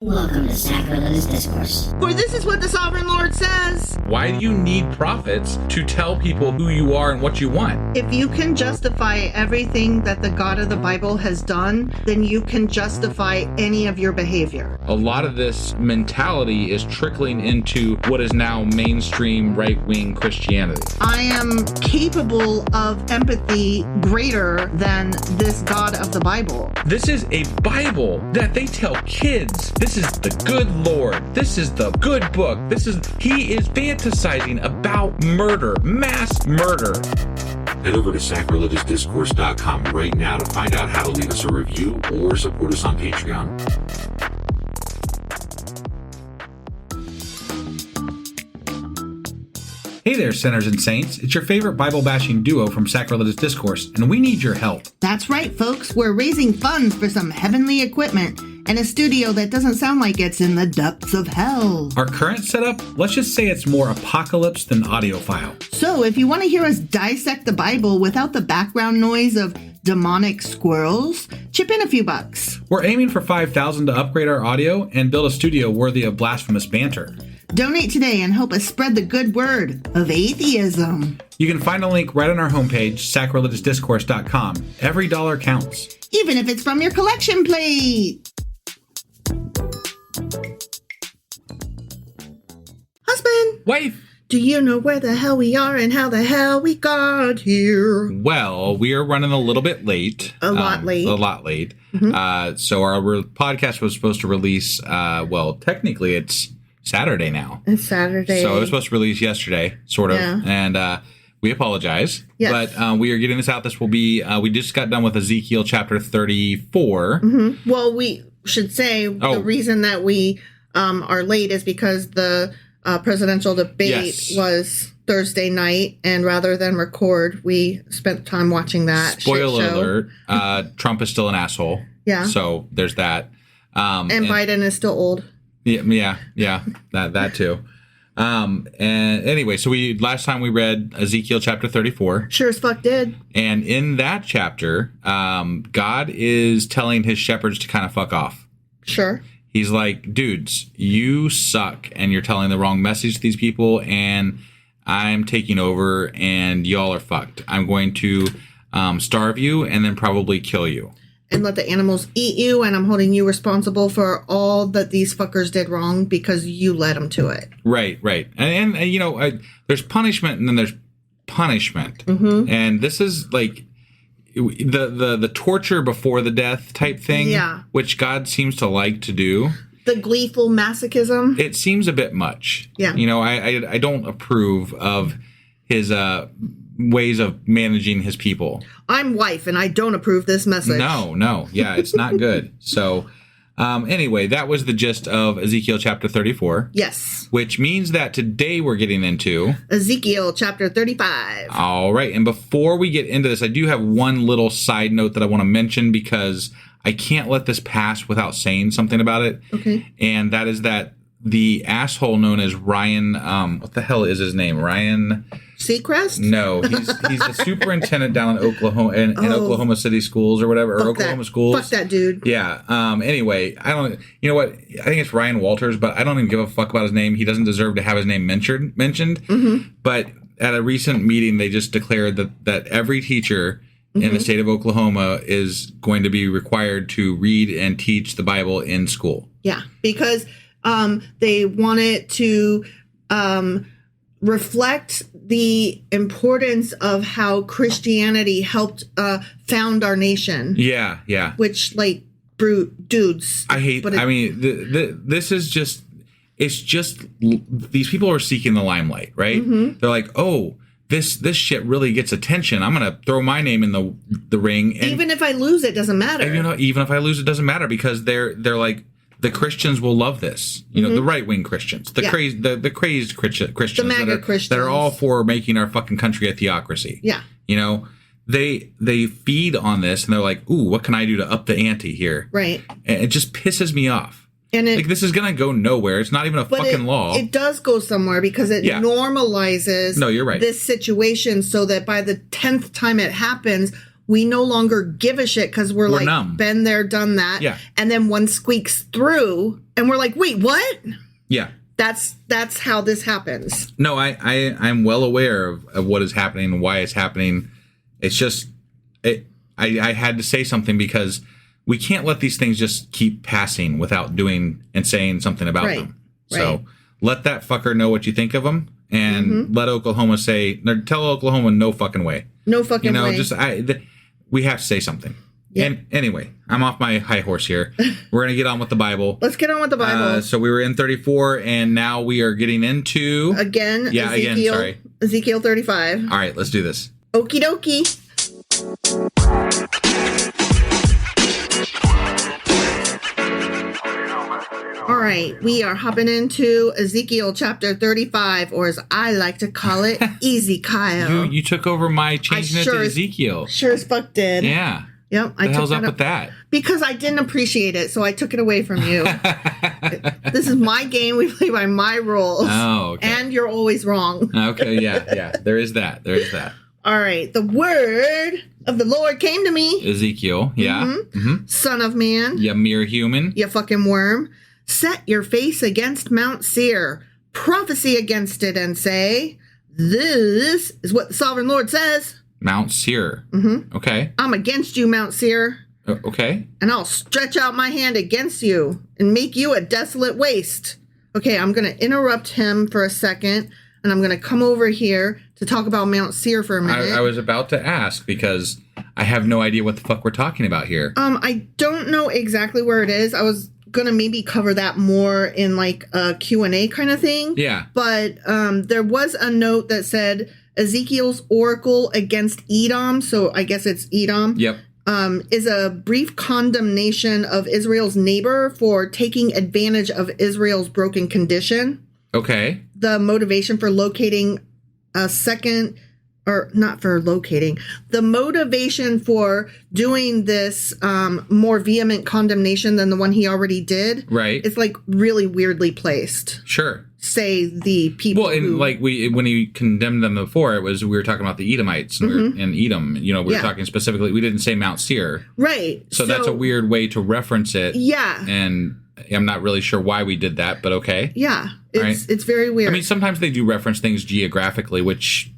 Welcome to Sacrilegious Discourse. For this is what the Sovereign Lord says. Why do you need prophets to tell people who you are and what you want? If you can justify everything that the God of the Bible has done, then you can justify any of your behavior. A lot of this mentality is trickling into what is now mainstream right-wing Christianity. I am capable of empathy greater than this God of the Bible. This is a Bible that they tell kids. This is the good Lord. This is the good book. He is fantasizing about murder, mass murder. Head over to sacrilegiousdiscourse.com right now to find out how to leave us a review or support us on Patreon. Hey there, sinners and saints. It's your favorite Bible-bashing duo from Sacrilegious Discourse, and we need your help. That's right, folks. We're raising funds for some heavenly equipment and a studio that doesn't sound like it's in the depths of hell. Our current setup, let's just say it's more apocalypse than audiophile. So if you want to hear us dissect the Bible without the background noise of demonic squirrels, chip in a few bucks. We're aiming for $5,000 to upgrade our audio and build a studio worthy of blasphemous banter. Donate today and help us spread the good word of atheism. You can find a link right on our homepage, sacrilegiousdiscourse.com. Every dollar counts. Even if it's from your collection plate. Husband! Wife! Do you know where the hell we are and how the hell we got here? Well, we are running a little bit late. A lot late. Mm-hmm. So our podcast was supposed to release, technically it's Saturday now. It's Saturday. So it was supposed to release yesterday, sort of. Yeah. And we apologize. Yes. But we are getting this out. This will be, we just got done with Ezekiel chapter 34. Mm-hmm. Well, we should say the reason that we are late is because the presidential debate was Thursday night, and rather than record, we spent time watching that. Spoiler shit show. alert, Trump is still an asshole. Yeah. So there's that. And Biden is still old. Yeah, that too. And anyway, so last time we read Ezekiel chapter 34. Sure as fuck did. And in that chapter, God is telling his shepherds to kind of fuck off. Sure. He's like, dudes, you suck, and you're telling the wrong message to these people, and I'm taking over, and y'all are fucked. I'm going to starve you and then probably kill you. And let the animals eat you, and I'm holding you responsible for all that these fuckers did wrong because you led them to it. Right. And you know, there's punishment and then there's punishment. Mm-hmm. And this is like the torture before the death type thing, which God seems to like to do. The gleeful masochism. It seems a bit much. Yeah. You know, I don't approve of his ways of managing his people. I'm wife, and I don't approve this message. No. Yeah, it's not good. So, anyway, that was the gist of Ezekiel chapter 34. Yes. Which means that today we're getting into Ezekiel chapter 35. All right. And before we get into this, I do have one little side note that I want to mention because I can't let this pass without saying something about it. Okay. And that is that the asshole known as Ryan, what the hell is his name? Ryan Seacrest? No, he's the superintendent down in Oklahoma in Oklahoma City schools or whatever, or Oklahoma schools. Fuck that dude. Yeah. Anyway, I don't. You know what? I think it's Ryan Walters, but I don't even give a fuck about his name. He doesn't deserve to have his name mentioned. Mm-hmm. But at a recent meeting, they just declared that every teacher in the state of Oklahoma is going to be required to read and teach the Bible in school. Yeah, because they want it to reflect the importance of how Christianity helped found our nation. Yeah. Which, like, brute dudes. This is just, it's just, these people are seeking the limelight, right? Mm-hmm. They're like, oh, this shit really gets attention. I'm going to throw my name in the ring. And even if I lose, it doesn't matter. Even if I lose, it doesn't matter because they're like, the Christians will love this. You know, the right-wing Christians, the crazed Christians, the MAGA Christians that are all for making our fucking country a theocracy. Yeah. You know, they feed on this and they're like, ooh, what can I do to up the ante here? Right. And it just pisses me off. And this is going to go nowhere. It's not even a fucking law. It does go somewhere because it normalizes you're right. this situation so that by the 10th time it happens, we no longer give a shit because we're like, numb. been there, done that. Yeah. And then one squeaks through and we're like, wait, what? Yeah. That's how this happens. No, I'm well aware of what is happening and why it's happening. It's just, I had to say something because we can't let these things just keep passing without doing and saying something about them. So let that fucker know what you think of them, and let Oklahoma tell Oklahoma no fucking way. No fucking way. We have to say something. Yep. And anyway, I'm off my high horse here. We're going to get on with the Bible. Let's get on with the Bible. So we were in 34, and now we are getting into... Ezekiel 35. All right, let's do this. Okie dokie. All right, we are hopping into Ezekiel chapter 35, or as I like to call it, Ezekiel. You took over my changing it to Ezekiel. Sure as fuck did. Yeah. Yep. What the hell's up with that? Because I didn't appreciate it, so I took it away from you. This is my game. We play by my rules. Oh, okay. And you're always wrong. Okay, yeah. There is that. All right. The word of the Lord came to me. Ezekiel, yeah. Mm-hmm. Son of man. You mere human. You fucking worm. Set your face against Mount Seir. Prophesy against it and say, this is what the sovereign Lord says. Mount Seir. Mm-hmm. Okay. I'm against you, Mount Seir. Okay. And I'll stretch out my hand against you and make you a desolate waste. Okay, I'm going to interrupt him for a second, and I'm going to come over here to talk about Mount Seir for a minute. I was about to ask because I have no idea what the fuck we're talking about here. I don't know exactly where it is. I was going to maybe cover that more in like a Q&A kind of thing. Yeah. But there was a note that said Ezekiel's oracle against Edom, so I guess it's Edom. Yep. Is a brief condemnation of Israel's neighbor for taking advantage of Israel's broken condition. Okay. The motivation for locating a second, or not for locating, the motivation for doing this more vehement condemnation than the one he already did. Right. It's like really weirdly placed. Sure. Say the people. Well, and like when he condemned them before, we were talking about the Edomites and Edom. We were talking specifically. We didn't say Mount Seir, right? So that's a weird way to reference it. Yeah, and I'm not really sure why we did that, but okay. Yeah, it's very weird. I mean, sometimes they do reference things geographically, which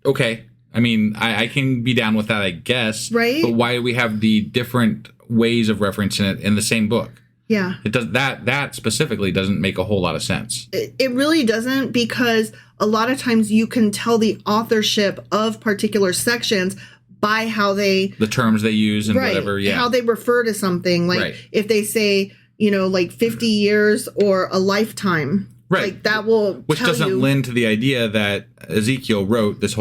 okay. I mean, I can be down with that, I guess. Right. But why do we have the different ways of referencing it in the same book? Yeah. It does that specifically doesn't make a whole lot of sense. It really doesn't, because a lot of times you can tell the authorship of particular sections by how the terms they use and whatever, how they refer to something. Like if they say, like 50 years or a lifetime. Right. Like that will Which doesn't lend to the idea that Ezekiel wrote this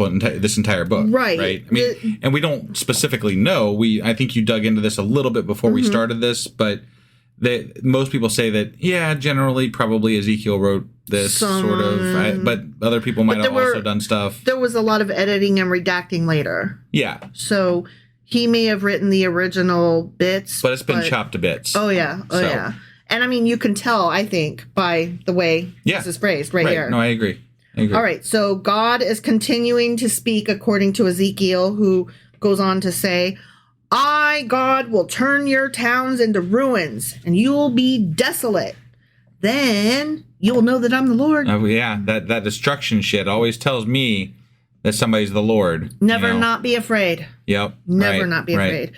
entire book. Right. Right. I mean, and we don't specifically know. I think you dug into this a little bit before we started this, but most people say that, generally, probably Ezekiel wrote this sort of, but other people might have also done stuff. There was a lot of editing and redacting later. Yeah. So he may have written the original bits. But it's been chopped to bits. Oh, yeah. Oh, yeah. And I mean, you can tell, I think, by the way this is phrased right here. No, I agree. All right. So God is continuing to speak according to Ezekiel, who goes on to say, I, God, will turn your towns into ruins, and you'll be desolate. Then you'll know that I'm the Lord. Oh, yeah. That destruction shit always tells me that somebody's the Lord. Never not be afraid. Yep. Never not be afraid.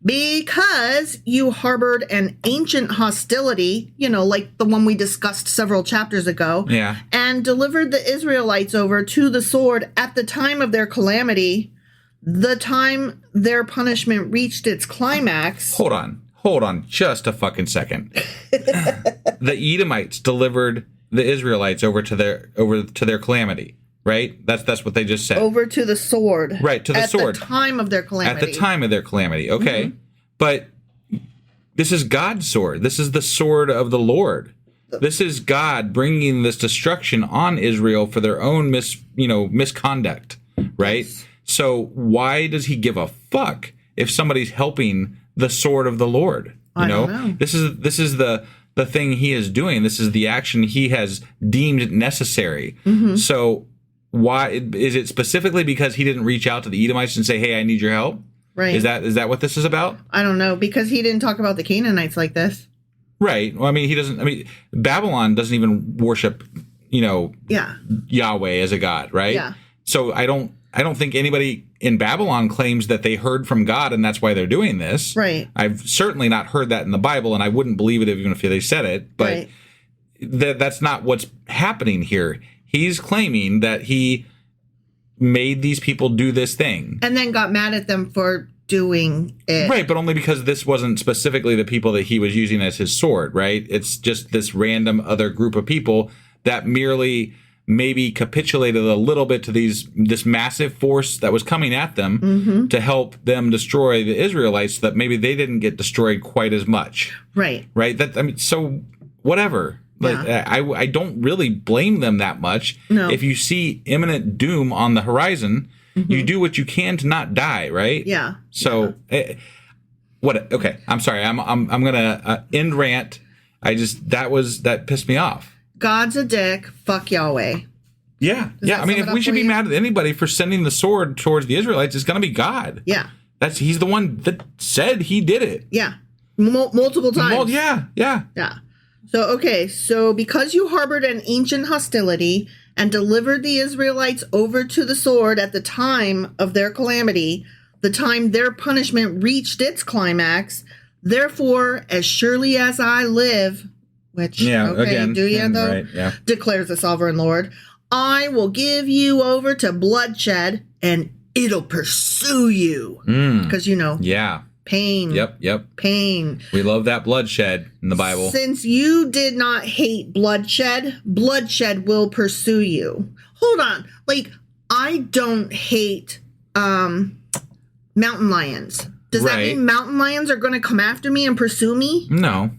Because you harbored an ancient hostility, like the one we discussed several chapters ago. Yeah. And delivered the Israelites over to the sword at the time of their calamity, the time their punishment reached its climax. Hold on just a fucking second. The Edomites delivered the Israelites over to their calamity, right? That's what they just said. Over to the sword. Right, to the sword. At the time of their calamity. At the time of their calamity, okay. Mm-hmm. But this is God's sword. This is the sword of the Lord. This is God bringing this destruction on Israel for their own misconduct, right? Yes. So why does he give a fuck if somebody's helping the sword of the Lord? I don't know. This is the thing he is doing. This is the action he has deemed necessary. Mm-hmm. So why is it specifically because he didn't reach out to the Edomites and say, "Hey, I need your help"? Right. Is that what this is about? I don't know, because he didn't talk about the Canaanites like this. Right. Well, I mean, he doesn't. I mean, Babylon doesn't even worship, Yahweh as a god, right? Yeah. So I don't think anybody in Babylon claims that they heard from God and that's why they're doing this. Right. I've certainly not heard that in the Bible, and I wouldn't believe it even if they said it. But that's not what's happening here. He's claiming that he made these people do this thing. And then got mad at them for doing it. Right, but only because this wasn't specifically the people that he was using as his sword, right? It's just this random other group of people that merely maybe capitulated a little bit to this massive force that was coming at them to help them destroy the Israelites so that maybe they didn't get destroyed quite as much. Right. Right? So whatever. Like, I don't really blame them that much. No. If you see imminent doom on the horizon, you do what you can to not die, right? Yeah. So, what? Okay, I'm sorry. I'm gonna end rant. That pissed me off. God's a dick. Fuck Yahweh. Yeah, I mean, if we should be mad at anybody for sending the sword towards the Israelites, it's gonna be God. Yeah. He's the one that said he did it. Yeah. Multiple times. Yeah. So because you harbored an ancient hostility and delivered the Israelites over to the sword at the time of their calamity, the time their punishment reached its climax, therefore, as surely as I live, which, again, do you though? Right, yeah. Declares the sovereign Lord, I will give you over to bloodshed and it'll pursue you. Because, Yeah. Pain. Yep. Pain. We love that bloodshed in the Bible. Since you did not hate bloodshed, bloodshed will pursue you. Hold on. Like, I don't hate mountain lions. Does that mean mountain lions are going to come after me and pursue me? No.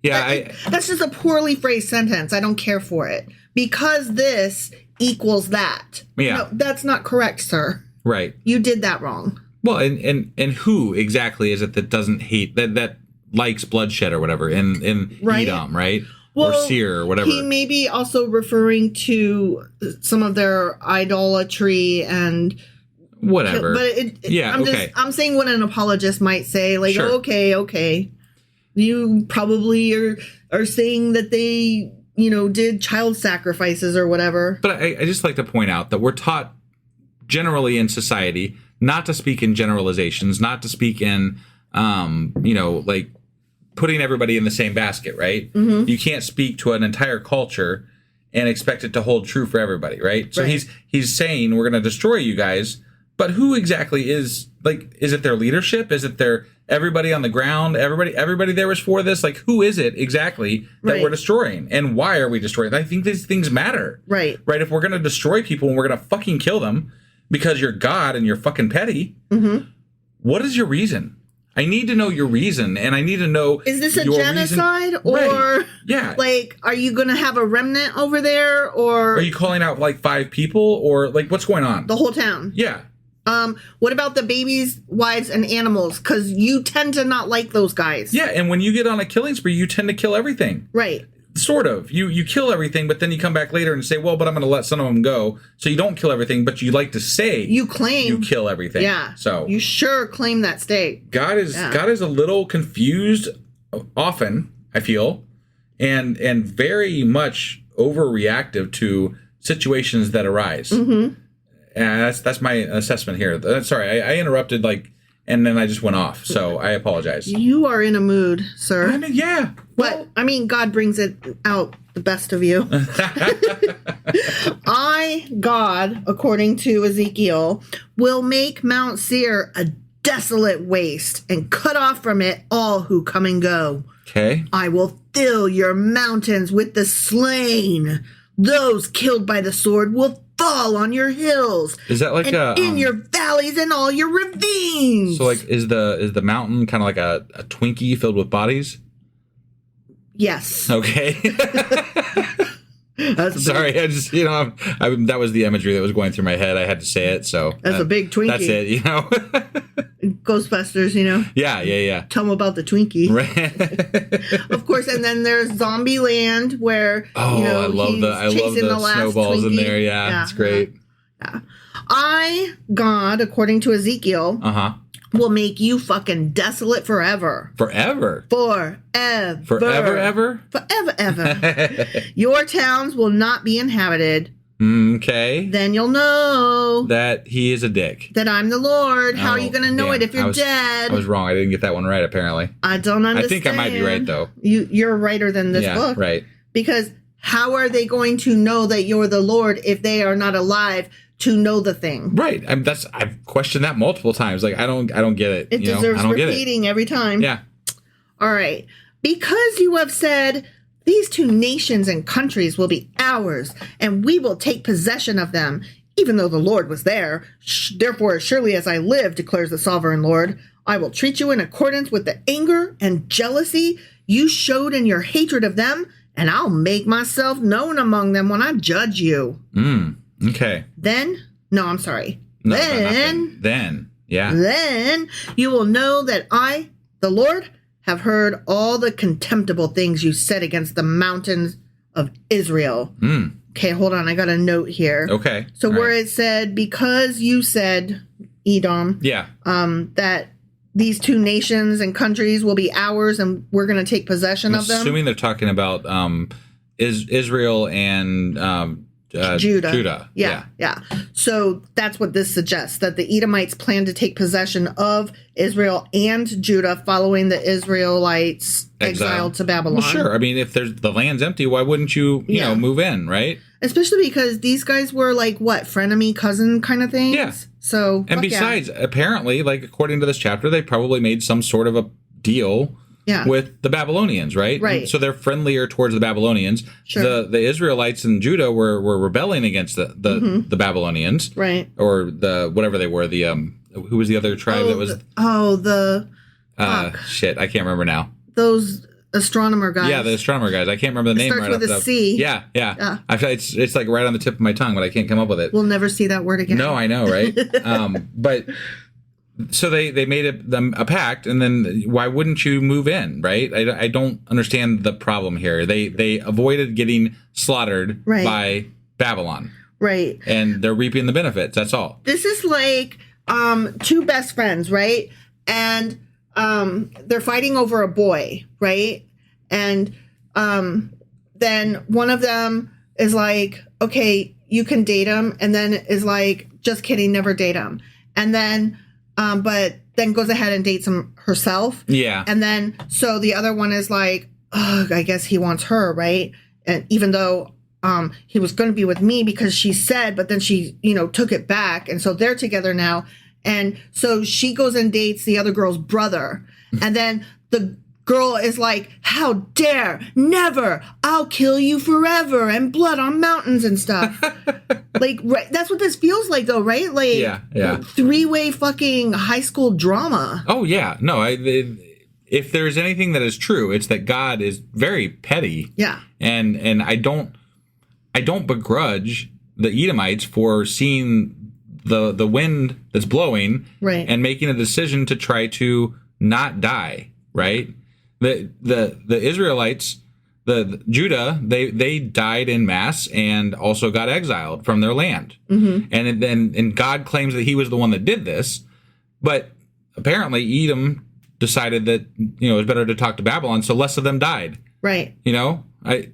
Yeah, that's just a poorly phrased sentence. I don't care for it. Because this equals that. Yeah. No, that's not correct, sir. Right. You did that wrong. Well, and who exactly is it that doesn't hate that likes bloodshed or whatever in Edom, right? Or Seir or whatever. He may be also referring to some of their idolatry and whatever. But I'm saying what an apologist might say, like, sure. okay. You probably are saying that they, did child sacrifices or whatever. But I just like to point out that we're taught generally in society not to speak in generalizations, not to speak in, like putting everybody in the same basket, right? Mm-hmm. You can't speak to an entire culture and expect it to hold true for everybody, right? So he's saying we're going to destroy you guys, but who exactly is it their leadership? Is it their everybody on the ground? Everybody there was for this? Like, who is it exactly that we're destroying? And why are we destroying? I think these things matter. Right. If we're going to destroy people and we're going to fucking kill them because you're God and you're fucking petty, what is your reason? I need to know your reason, and I need to know, is this a genocide or like, are you going to have a remnant over there, or are you calling out like 5 people, or like what's going on? The whole town. Yeah. What about the babies, wives, and animals? Because you tend to not like those guys. Yeah, and when you get on a killing spree, you tend to kill everything. Right. Sort of. You kill everything, but then you come back later and say, well, but I'm going to let some of them go. So you don't kill everything, but you like to say you claim you kill everything. Yeah. So you sure claim that stake. God is a little confused often, I feel, and very much overreactive to situations that arise. Mm-hmm. And that's my assessment here. Sorry, I interrupted and then I just went off. So I apologize. You are in a mood, sir. I mean, yeah. But I mean, God brings it out the best of you. God, according to Ezekiel, will make Mount Seir a desolate waste and cut off from it all who come and go. Okay. I will fill your mountains with the slain. Those killed by the sword will fall on your hills. Is that like in your valleys and all your ravines? So is the mountain kind of like a Twinkie filled with bodies? Yes. Okay. Sorry, I just that was the imagery that was going through my head. I had to say it, so that's a big Twinkie. That's it, Ghostbusters, Yeah. Tell them about the Twinkie. Right. Of course, and then there's Zombie Land where I love the snowballs Twinkie in there. Yeah, it's great. Yeah. God, according to Ezekiel, will make you fucking desolate forever. Forever? Forever. Forever, ever? Forever, ever. Your towns will not be inhabited. Okay. Then you'll know that he is a dick. That I'm the Lord. How are you going to know it if you're dead? I was wrong. I didn't get that one right, apparently. I don't understand. I think I might be right, though. You're righter than this book. Right. Because how are they going to know that you're the Lord if they are not alive to know the thing? Right. I've questioned that multiple times. Like, I don't get it. It deserves repeating every time. Yeah. All right. Because you have said, these two nations and countries will be ours, and we will take possession of them, even though the Lord was there. Therefore, as surely as I live, declares the sovereign Lord, I will treat you in accordance with the anger and jealousy you showed in your hatred of them, and I'll make myself known among them when I judge you. Okay. Then you will know that I, the Lord, have heard all the contemptible things you said against the mountains of Israel. Okay, hold on. I got a note here. Okay. So where it said, because you said, Edom, that these two nations and countries will be ours and we're going to take possession of them. Assuming they're talking about Israel and Judah. Yeah. So that's what this suggests, that the Edomites plan to take possession of Israel and Judah following the Israelites exiled to Babylon. Well, sure. I mean, if the land's empty, why wouldn't you know, move in, right? Especially because these guys were like, what, frenemy, cousin kind of things? Yeah. So, and besides, apparently, like, according to this chapter, they probably made some sort of a deal with the Babylonians, right? Right. And so they're friendlier towards the Babylonians. Sure. The Israelites in Judah were rebelling against the Babylonians. Right. Or the whatever they were. The who was the other tribe that was? Shit, I can't remember now. Those astronomer guys. Yeah, the astronomer guys. I can't remember the name starts right with a C. Yeah. It's like right on the tip of my tongue, but I can't come up with it. We'll never see that word again. No, I know, right? But so they made them a pact, and then why wouldn't you move in, right? I don't understand the problem here. They avoided getting slaughtered by Babylon. Right. And they're reaping the benefits. That's all. This is like two best friends, right? And they're fighting over a boy, right? And then one of them is like, okay, you can date him. And then is like, just kidding, never date him. And then, but then goes ahead and dates him herself. Yeah. And then, so the other one is like, oh, I guess he wants her, right? And even though he was going to be with me because she said, but then she, took it back. And so they're together now. And so she goes and dates the other girl's brother. And then the girl is like, how dare, never, I'll kill you forever, and blood on mountains and stuff. Like, right, that's what this feels like, though, right? Like, yeah. Three-way fucking high school drama. Oh, yeah. No, if there's anything that is true, it's that God is very petty. Yeah. And I don't begrudge the Edomites for seeing the wind that's blowing, right, and making a decision to try to not die, right? The Israelites, the Judah, they died in mass and also got exiled from their land. Mm-hmm. And God claims that he was the one that did this, but apparently Edom decided that it was better to talk to Babylon, so less of them died. Right. It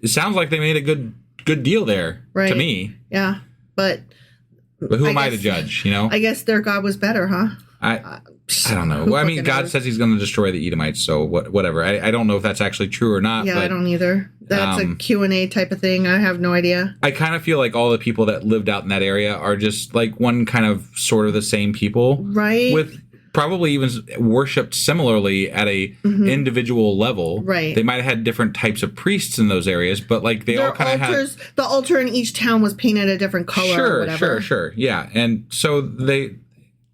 sounds like they made a good deal there, right, to me. Yeah, but who am I to judge, I guess their God was better, huh? I don't know. Well, I mean, God says he's going to destroy the Edomites, so whatever. I don't know if that's actually true or not. Yeah, but I don't either. That's a Q&A type of thing. I have no idea. I kind of feel like all the people that lived out in that area are just like one kind of sort of the same people. Right. With probably even worshipped similarly at a individual level. Right. They might have had different types of priests in those areas, but like they all kind of had... The altar in each town was painted a different color or whatever. Sure. Yeah. And so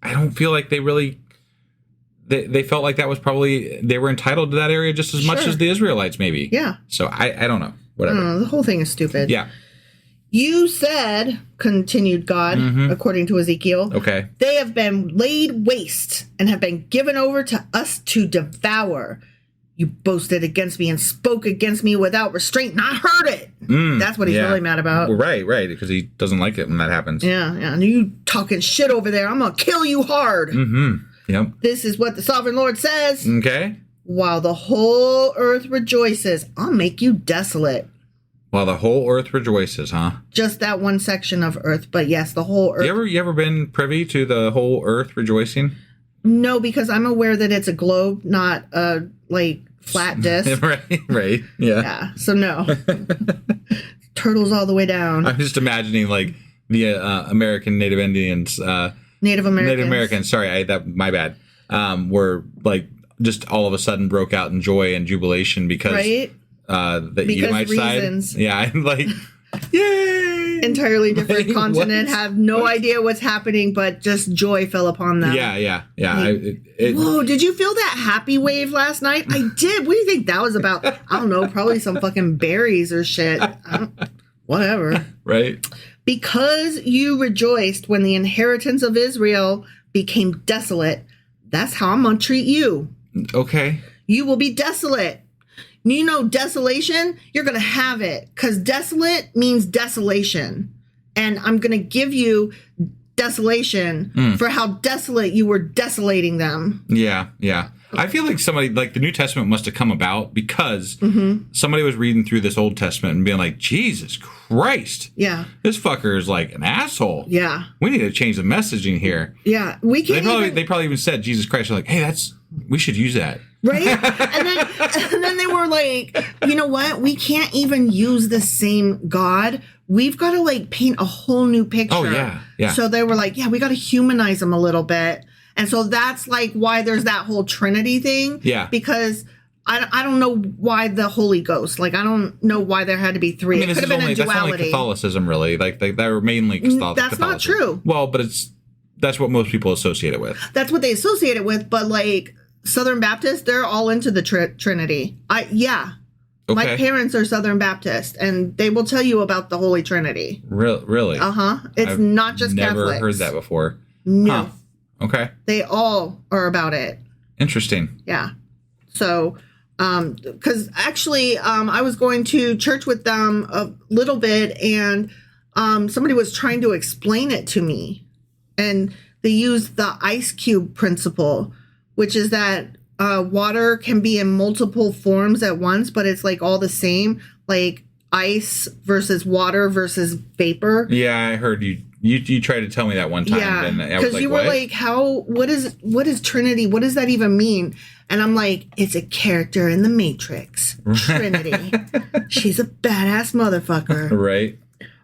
I don't feel like they really... They felt like that was probably... They were entitled to that area just as much as the Israelites, maybe. Yeah. So I don't know. Whatever. I don't know. The whole thing is stupid. Yeah. You said, continued God, according to Ezekiel, they have been laid waste and have been given over to us to devour. You boasted against me and spoke against me without restraint, and I heard it. That's what he's really mad about. Well, right, because he doesn't like it when that happens. Yeah. And you talking shit over there. I'm going to kill you hard. Yep. This is what the sovereign Lord says. Okay. While the whole earth rejoices, I'll make you desolate. While the whole earth rejoices, huh? Just that one section of earth, but yes, the whole earth. You ever been privy to the whole earth rejoicing? No, because I'm aware that it's a globe, not a, flat disc. right, yeah. Yeah, so no. Turtles all the way down. I'm just imagining, the American Native Indians. Native Americans. Sorry, my bad. Were, just all of a sudden broke out in joy and jubilation because... Right? The because Edomite reasons. side. Yeah, I'm yay! Entirely different continent, have no idea what's happening, but just joy fell upon them. Yeah. Whoa, did you feel that happy wave last night? I did. What do you think that was about? I don't know, probably some fucking berries or shit. Whatever. Right. Because you rejoiced when the inheritance of Israel became desolate, that's how I'm going to treat you. Okay. You will be desolate. You know, desolation, you're going to have it because desolate means desolation. And I'm going to give you desolation for how desolate you were desolating them. Yeah. I feel like somebody, the New Testament must have come about because somebody was reading through this Old Testament and being like, Jesus Christ. Yeah. This fucker is like an asshole. Yeah. We need to change the messaging here. Yeah. We can't They probably even said Jesus Christ. They're like, hey, we should use that. Right? and then they were like, you know what? We can't even use the same God. We've got to paint a whole new picture. Oh, yeah. So they were like, yeah, we got to humanize him a little bit. And so that's why there's that whole Trinity thing. Yeah. Because I don't know why the Holy Ghost. I don't know why there had to be three. It could have been a duality. That's only Catholicism, really. They were mainly Catholic. That's not true. Well, but that's what most people associate it with. That's what they associate it with. But Southern Baptists, they're all into the Trinity. Okay. My parents are Southern Baptist, and they will tell you about the Holy Trinity. Really? It's I've not just Catholics. Never heard that before. No. Huh. Okay. They all are about it. Interesting. Yeah. So, because actually, I was going to church with them a little bit, and somebody was trying to explain it to me, and they used the ice cube principle, which is that water can be in multiple forms at once, but it's all the same, ice versus water versus vapor. Yeah, I heard you tried to tell me that one time. Yeah, because you were what is Trinity? What does that even mean? And I'm like, it's a character in the Matrix. Trinity. She's a badass motherfucker. Right.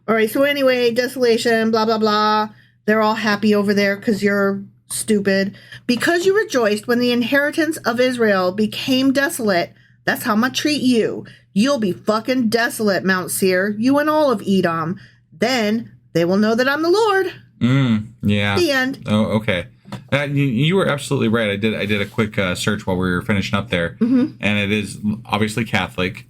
All right, so anyway, desolation, blah, blah, blah. They're all happy over there because you're stupid. Because you rejoiced when the inheritance of Israel became desolate, that's how I'm going to treat you. You'll be fucking desolate, Mount Seir, you and all of Edom. Then they will know that I'm the Lord. Yeah. The end. Oh, okay. You were absolutely right. I did a quick search while we were finishing up there, and it is obviously Catholic,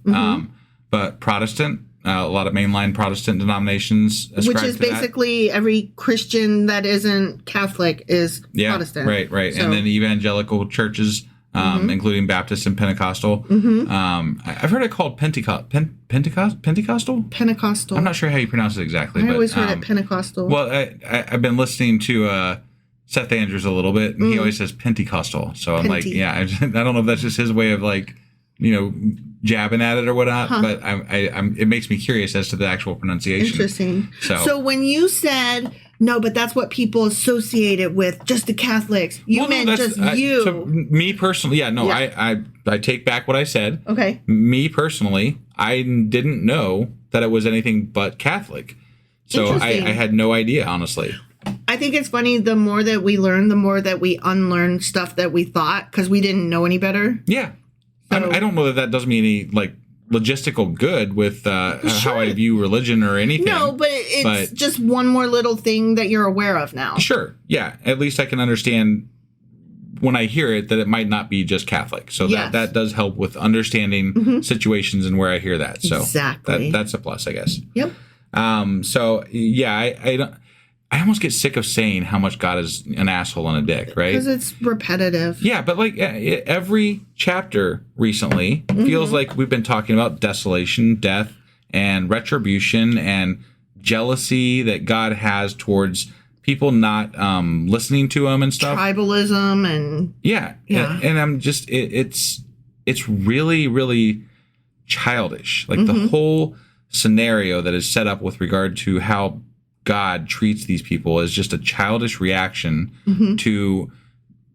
but Protestant. A lot of mainline Protestant denominations ascribe which is to that. basically every Christian that isn't Catholic is Protestant. Right. So, and then evangelical churches, including Baptist and Pentecostal. I've heard it called Pentecostal? Pentecostal. I'm not sure how you pronounce it exactly. I always heard it Pentecostal. Well, I've been listening to Seth Andrews a little bit, and he always says Pentecostal. So I'm like, yeah, I don't know if that's just his way of jabbing at it or whatnot, but it makes me curious as to the actual pronunciation. Interesting. So when you said no, but that's what people associate it with, just the Catholics. You meant just you. So me personally, I take back what I said. Okay. Me personally, I didn't know that it was anything but Catholic. So I had no idea, honestly. I think it's funny, the more that we learn, the more that we unlearn stuff that we thought because we didn't know any better. Yeah. I don't know that does me any logistical good with how I view religion or anything. No, but it's just one more little thing that you're aware of now. Sure. Yeah. At least I can understand when I hear it that it might not be just Catholic. So that does help with understanding situations and where I hear that. So exactly. That's a plus, I guess. Yep. So yeah, I don't. I almost get sick of saying how much God is an asshole and a dick, right? Because it's repetitive. Yeah, but like every chapter recently feels like we've been talking about desolation, death, and retribution and jealousy that God has towards people not listening to him and stuff. Tribalism and yeah. And I'm just it's really, really childish. Like the whole scenario that is set up with regard to how God treats these people is just a childish reaction to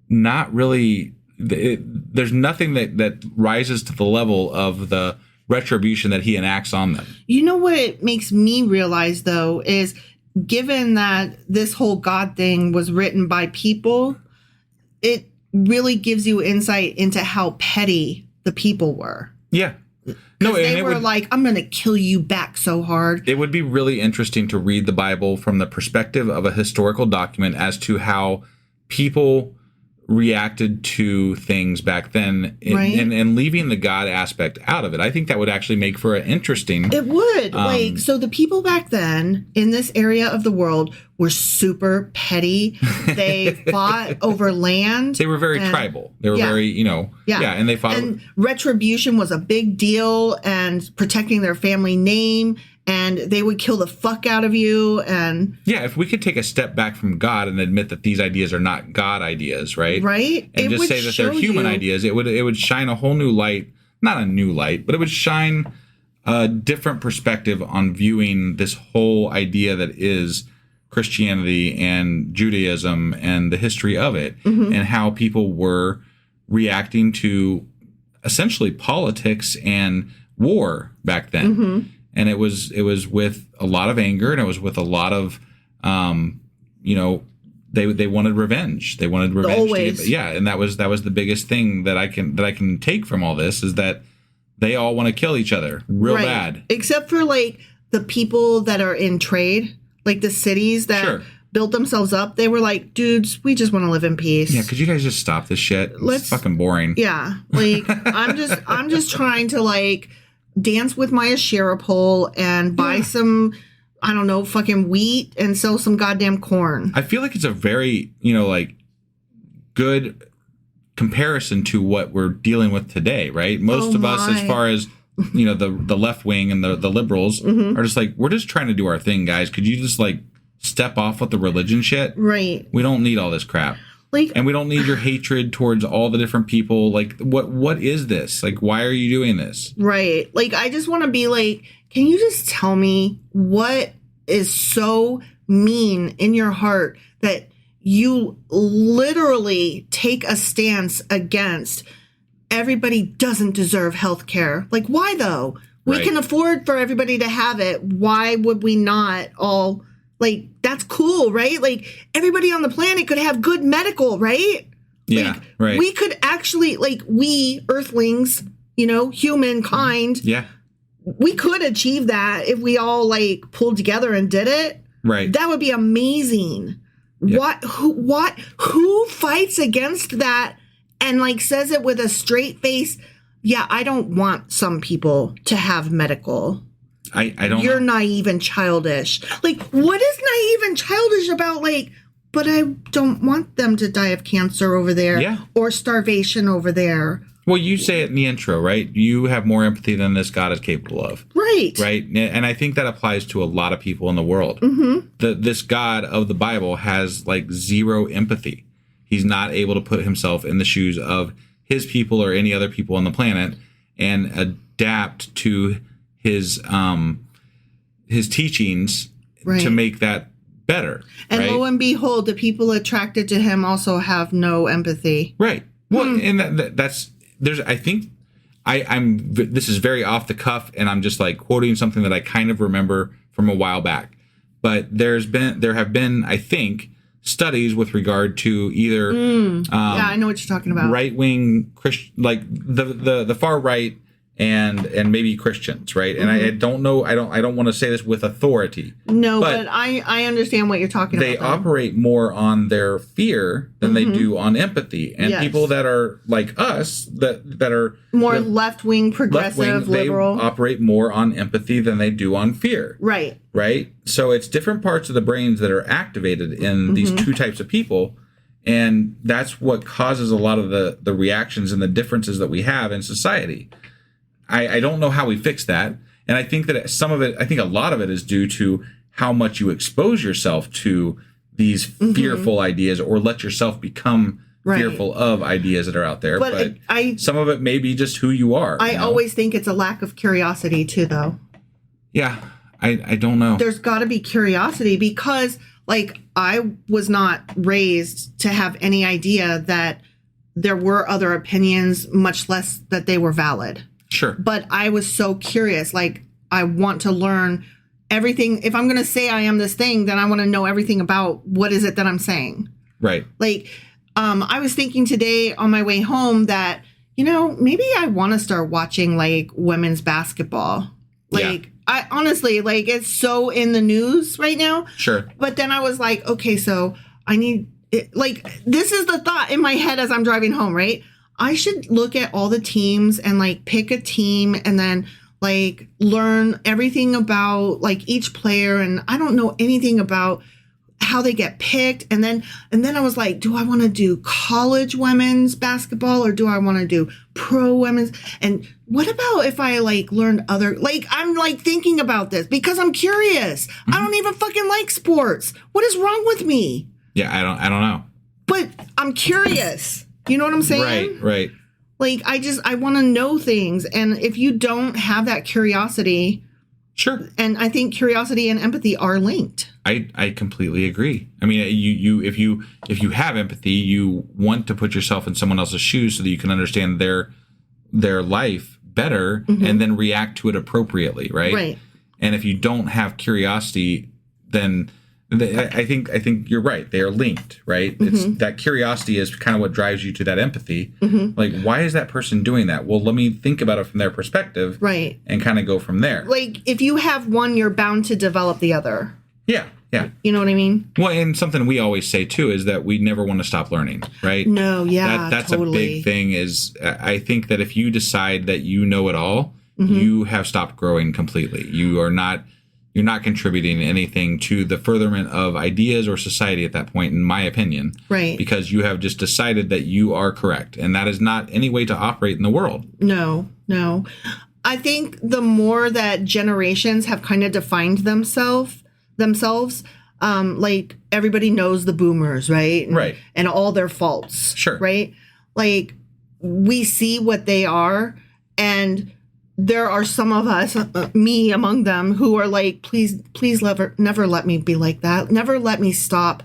not really. There's nothing that rises to the level of the retribution that he enacts on them. You know what it makes me realize, though, is given that this whole God thing was written by people, it really gives you insight into how petty the people were. Yeah. No, they were like, I'm going to kill you back so hard. It would be really interesting to read the Bible from the perspective of a historical document as to how people reacted to things back then and leaving the God aspect out of it. I think that would actually make for an interesting... It would. So the people back then in this area of the world were super petty. They fought over land. They were very tribal. They were very, and they fought... And retribution was a big deal and protecting their family name. And they would kill the fuck out of you. And yeah, if we could take a step back from God and admit that these ideas are not God ideas, right? Right. And just say that they're human ideas, it would shine a whole new light, not a new light, but it would shine a different perspective on viewing this whole idea that is Christianity and Judaism and the history of it and how people were reacting to essentially politics and war back then. And it was with a lot of anger, and it was with a lot of, they wanted revenge. They wanted revenge. Always. And that was the biggest thing that I can take from all this is that they all want to kill each other real bad. Except for like the people that are in trade, like the cities that built themselves up. They were like, dudes, we just want to live in peace. Yeah, could you guys just stop this shit? It's fucking boring. Yeah, like I'm just trying to like dance with my Asherah pole and buy some, I don't know, fucking wheat and sell some goddamn corn. I feel like it's a very, good comparison to what we're dealing with today, right? Most of us, as far as, the left wing and the liberals are just like, we're just trying to do our thing, guys. Could you just like step off with the religion shit? Right. We don't need all this crap. Like, and we don't need your hatred towards all the different people. Like, what is this? Like, why are you doing this? Right. Like, I just want to be like, can you just tell me what is so mean in your heart that you literally take a stance against everybody doesn't deserve health care? Like, why though? We can afford for everybody to have it. Why would we not all... Like, that's cool, right? Like, everybody on the planet could have good medical, right? Yeah, like, right. We could actually, like, we earthlings, humankind. Yeah. We could achieve that if we all, like, pulled together and did it. Right. That would be amazing. Yeah. Who fights against that and, like, says it with a straight face? Yeah, I don't want some people to have medical. I don't. You're naive and childish. Like, what is naive and childish about, like, but I don't want them to die of cancer over there or starvation over there. Well, you say it in the intro, right? You have more empathy than this God is capable of. Right. Right. And I think that applies to a lot of people in the world. This God of the Bible has like zero empathy. He's not able to put himself in the shoes of his people or any other people on the planet and adapt to his teachings to make that better. And lo and behold, the people attracted to him also have no empathy. Right. Well, and that's I think this is very off the cuff, and I'm just like quoting something that I kind of remember from a while back. But there have been I think studies with regard to either I know what you're talking about. Right wing Christian, like the far right and maybe Christians, right? And I don't know, I don't want to say this with authority. No, but I understand what you're talking about. They operate more on their fear than they do on empathy. And people that are like us, that are more left-wing, progressive, liberal, they operate more on empathy than they do on fear. Right. Right? So it's different parts of the brains that are activated in these two types of people. And that's what causes a lot of the reactions and the differences that we have in society. I don't know how we fix that. And I think that a lot of it is due to how much you expose yourself to these fearful ideas or let yourself become fearful of ideas that are out there. But some of it may be just who you are. I always think it's a lack of curiosity too, though. Yeah, I don't know. There's got to be curiosity because, like, I was not raised to have any idea that there were other opinions, much less that they were valid. Sure. But I was so curious. Like, I want to learn everything. If I'm going to say I am this thing, then I want to know everything about what is it that I'm saying. Right. Like, I was thinking today on my way home that, maybe I want to start watching, like, women's basketball. Like, I honestly, like, it's so in the news right now. Sure. But then I was like, okay, so I need, this is the thought in my head as I'm driving home, right? I should look at all the teams and, like, pick a team and then, like, learn everything about, like, each player. And I don't know anything about how they get picked. And then I was like, do I want to do college women's basketball or do I want to do pro women's? And what about if I, like, learned other, like, I'm, like, thinking about this because I'm curious. I don't even fucking like sports. What is wrong with me? Yeah, I don't know. But I'm curious. You know what I'm saying? Right. Like, I want to know things. And if you don't have that curiosity. Sure. And I think curiosity and empathy are linked. I completely agree. I mean, if you have empathy, you want to put yourself in someone else's shoes so that you can understand their life better and then react to it appropriately, right? Right. And if you don't have curiosity, then I think you're right. They are linked, right? It's that curiosity is kind of what drives you to that empathy. Like, why is that person doing that? Well, let me think about it from their perspective, right? And kind of go from there. Like, if you have one, you're bound to develop the other. Yeah. You know what I mean? Well, and something we always say too is that we never want to stop learning, right? No, yeah, that's totally. a big thing. Is I think that if you decide that you know it all, you have stopped growing completely. You're not contributing anything to the furtherment of ideas or society at that point, in my opinion. Right. Because you have just decided that you are correct. And that is not any way to operate in the world. No. I think the more that generations have kind of defined themselves, like, everybody knows the boomers, right? Right. And all their faults. Sure. Right? Like, we see what they are, and there are some of us, me among them, who are like, please never let me be like that. Never let me stop.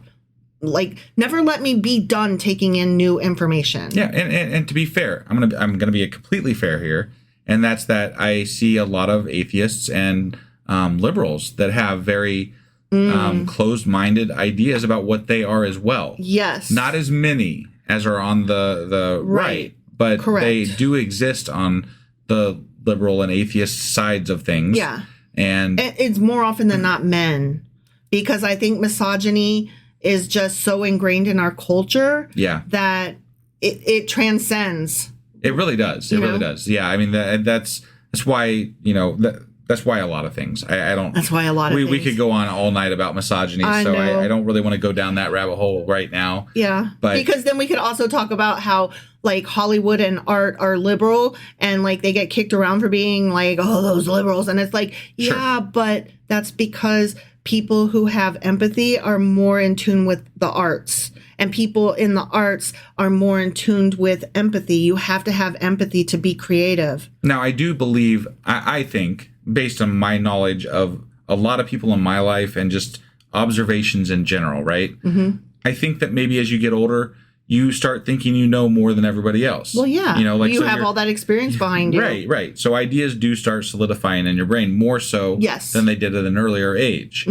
Like, never let me be done taking in new information. Yeah, and to be fair, I'm gonna be completely fair here, and that's that I see a lot of atheists and liberals that have very closed-minded ideas about what they are as well. Yes. Not as many as are on the right, but correct. They do exist on the liberal and atheist sides of things. Yeah. And it's more often than not men, because I think misogyny is just so ingrained in our culture that it transcends. It really does. It really does. Yeah. I mean, that's why, that's why a lot of things. I don't. That's why a lot of things. We could go on all night about misogyny, I don't really want to go down that rabbit hole right now. Yeah, but because then we could also talk about how, like, Hollywood and art are liberal, and, like, they get kicked around for being like, oh, those liberals, and it's like, yeah, but that's because people who have empathy are more in tune with the arts. And people in the arts are more in tune with empathy. You have to have empathy to be creative. Now, I do believe, I think, based on my knowledge of a lot of people in my life and just observations in general, right? I think that maybe as you get older, you start thinking you know more than everybody else. Well, yeah. Like, you have all that experience behind you. Right. So ideas do start solidifying in your brain more so than they did at an earlier age.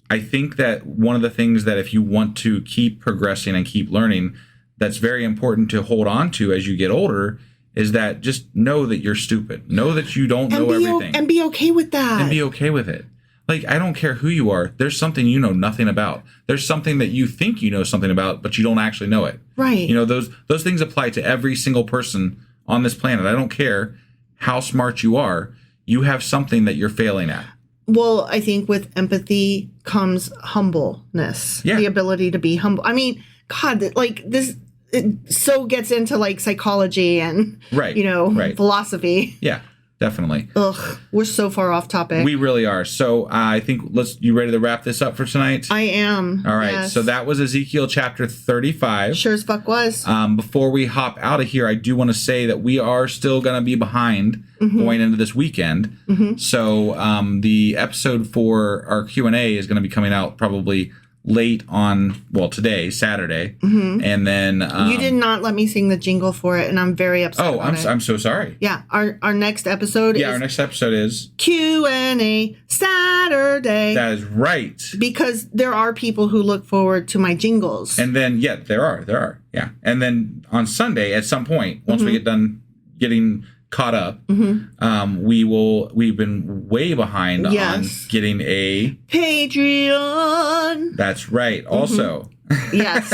I think that one of the things that if you want to keep progressing and keep learning, that's very important to hold on to as you get older is that just know that you're stupid. Know that you don't know everything. And be okay with that. And be okay with it. Like, I don't care who you are. There's something you know nothing about. There's something that you think you know something about, but you don't actually know it. Right. You know, those things apply to every single person on this planet. I don't care how smart you are. You have something that you're failing at. Well, I think with empathy comes humbleness. Yeah. The ability to be humble. I mean, God, like this, it so gets into like psychology and, philosophy. Yeah, definitely. Ugh, we're so far off topic. We really are. So I think you ready to wrap this up for tonight? I am. All right. Yes. So that was Ezekiel chapter 35. Sure as fuck was. Before we hop out of here, I do want to say that we are still going to be behind going into this weekend. So the episode for our Q&A is going to be coming out probably late on, today, Saturday. And then you did not let me sing the jingle for it, and I'm very upset. Oh, I'm so sorry. Yeah, our next episode our next episode is Q&A Saturday. That is right. Because there are people who look forward to my jingles. And then there are. Yeah. And then on Sunday at some point, once we get done getting caught up, we've been way behind on getting a Patreon. That's right. Also. Yes.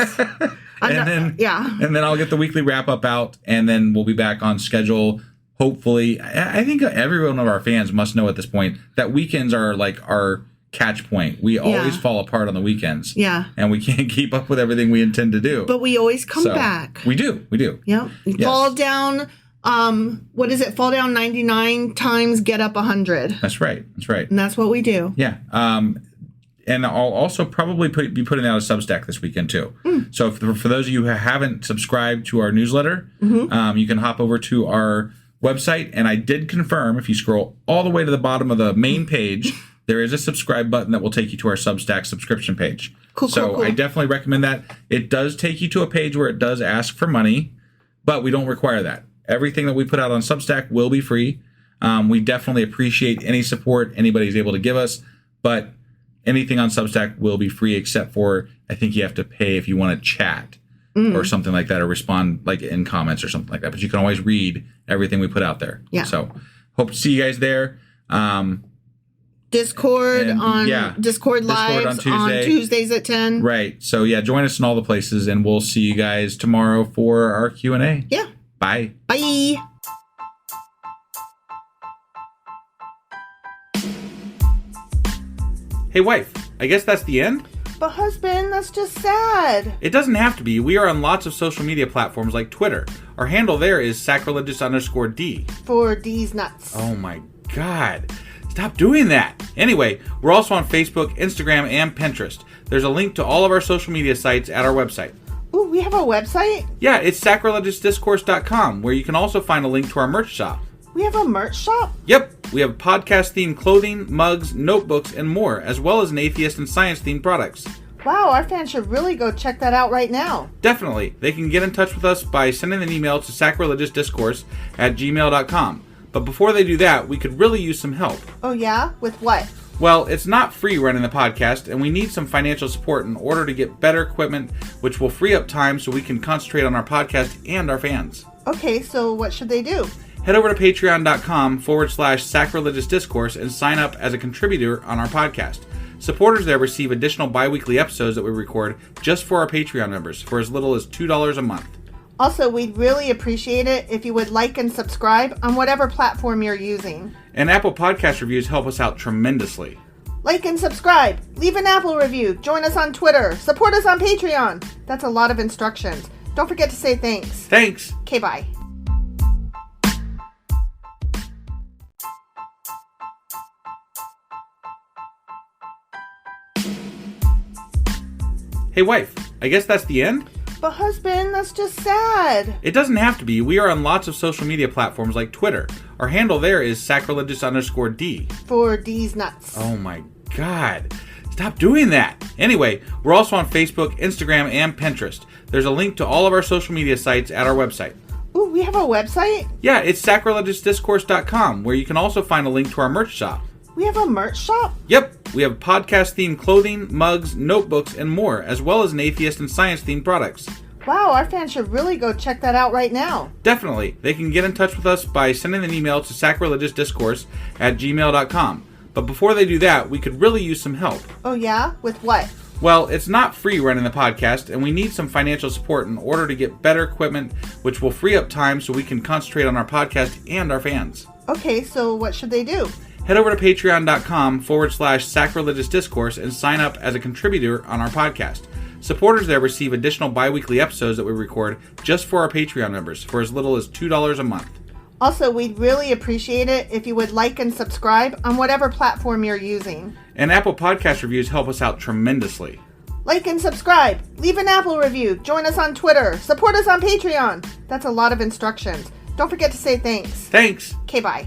And then I'll get the weekly wrap up out, and then we'll be back on schedule. Hopefully, I think every one of our fans must know at this point that weekends are like our catch point. We always fall apart on the weekends. Yeah. And we can't keep up with everything we intend to do. But we always come back. We do. Yep. Yes. Fall down. What is it? Fall down 99 times, get up 100. That's right. And that's what we do. Yeah. And I'll also probably be putting out a Substack this weekend too. So for those of you who haven't subscribed to our newsletter, you can hop over to our website. And I did confirm, if you scroll all the way to the bottom of the main page, there is a subscribe button that will take you to our Substack subscription page. Cool. I definitely recommend that. It does take you to a page where it does ask for money, but we don't require that. Everything that we put out on Substack will be free. We definitely appreciate any support anybody's able to give us, but anything on Substack will be free except for, I think you have to pay if you want to chat or something like that, or respond like in comments or something like that. But you can always read everything we put out there. Yeah. So hope to see you guys there. Discord lives on Tuesdays at 10. Right. So join us in all the places, and we'll see you guys tomorrow for our Q&A. Yeah. Bye. Bye. Hey, wife, I guess that's the end? But husband, that's just sad. It doesn't have to be. We are on lots of social media platforms like Twitter. Our handle there is sacrilegious_D. For D's nuts. Oh my God. Stop doing that. Anyway, we're also on Facebook, Instagram, and Pinterest. There's a link to all of our social media sites at our website. Ooh, we have a website? Yeah, it's sacrilegiousdiscourse.com, where you can also find a link to our merch shop. We have a merch shop? Yep. We have podcast-themed clothing, mugs, notebooks, and more, as well as an atheist and science-themed products. Wow, our fans should really go check that out right now. Definitely. They can get in touch with us by sending an email to sacrilegiousdiscourse@gmail.com. But before they do that, we could really use some help. Oh yeah? With what? Well, it's not free running the podcast, and we need some financial support in order to get better equipment, which will free up time so we can concentrate on our podcast and our fans. Okay, so what should they do? Head over to patreon.com/sacrilegiousdiscourse and sign up as a contributor on our podcast. Supporters there receive additional bi-weekly episodes that we record just for our Patreon members for as little as $2 a month. Also, we'd really appreciate it if you would like and subscribe on whatever platform you're using. And Apple Podcast reviews help us out tremendously. Like and subscribe. Leave an Apple review. Join us on Twitter. Support us on Patreon. That's a lot of instructions. Don't forget to say thanks. Thanks. Okay, bye. Hey, wife, I guess that's the end? But husband, that's just sad. It doesn't have to be. We are on lots of social media platforms like Twitter. Our handle there is sacrilegious_D. For D's nuts. Oh my God. Stop doing that. Anyway, we're also on Facebook, Instagram, and Pinterest. There's a link to all of our social media sites at our website. Ooh, we have a website? Yeah, it's sacrilegiousdiscourse.com, where you can also find a link to our merch shop. We have a merch shop? Yep. We have podcast-themed clothing, mugs, notebooks, and more, as well as an atheist and science-themed products. Wow, our fans should really go check that out right now. Definitely. They can get in touch with us by sending an email to sacrilegiousdiscourse@gmail.com. But before they do that, we could really use some help. Oh yeah? With what? Well, it's not free running the podcast, and we need some financial support in order to get better equipment, which will free up time so we can concentrate on our podcast and our fans. Okay, so what should they do? Head over to patreon.com/sacrilegiousdiscourse and sign up as a contributor on our podcast. Supporters there receive additional bi-weekly episodes that we record just for our Patreon members for as little as $2 a month. Also, we'd really appreciate it if you would like and subscribe on whatever platform you're using. And Apple Podcast reviews help us out tremendously. Like and subscribe. Leave an Apple review. Join us on Twitter. Support us on Patreon. That's a lot of instructions. Don't forget to say thanks. Thanks. Okay, bye.